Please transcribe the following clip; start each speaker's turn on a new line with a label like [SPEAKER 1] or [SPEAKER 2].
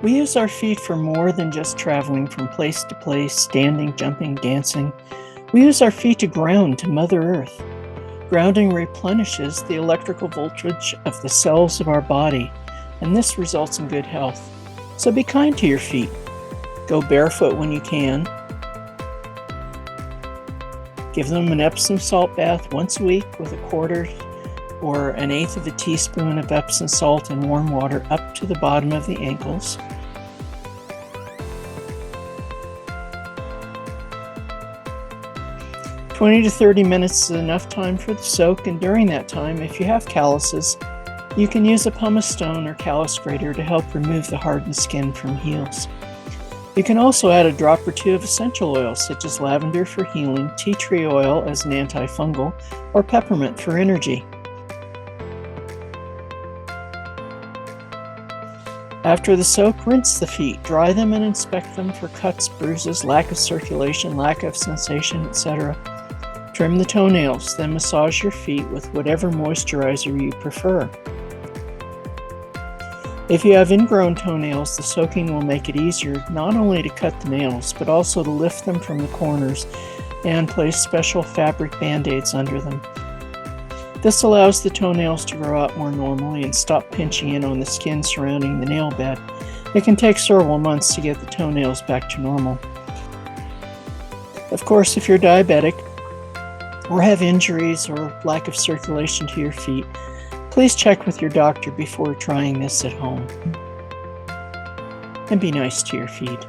[SPEAKER 1] We use our feet for more than just traveling from place to place, standing, jumping, dancing. We use our feet to ground to Mother Earth. Grounding replenishes the electrical voltage of the cells of our body, and this results in good health. So be kind to your feet. Go barefoot when you can. Give them an Epsom salt bath once a week with a quarter or an eighth of a teaspoon of Epsom salt in warm water up to the bottom of the ankles. "20 to 30 minutes is enough time for the soak, and during that time, if you have calluses, you can use a pumice stone or callus grater to help remove the hardened skin from heels. You can also add a drop or two of essential oils such as lavender for healing, tea tree oil as an antifungal, or peppermint for energy. After the soak, rinse the feet, dry them and inspect them for cuts, bruises, lack of circulation, lack of sensation, etc. Trim the toenails, then massage your feet with whatever moisturizer you prefer. If you have ingrown toenails, the soaking will make it easier not only to cut the nails, but also to lift them from the corners and place special fabric band-aids under them. This allows the toenails to grow out more normally and stop pinching in on the skin surrounding the nail bed. It can take several months to get the toenails back to normal. Of course, if you're diabetic or have injuries or lack of circulation to your feet, please check with your doctor before trying this at home. And be nice to your feet.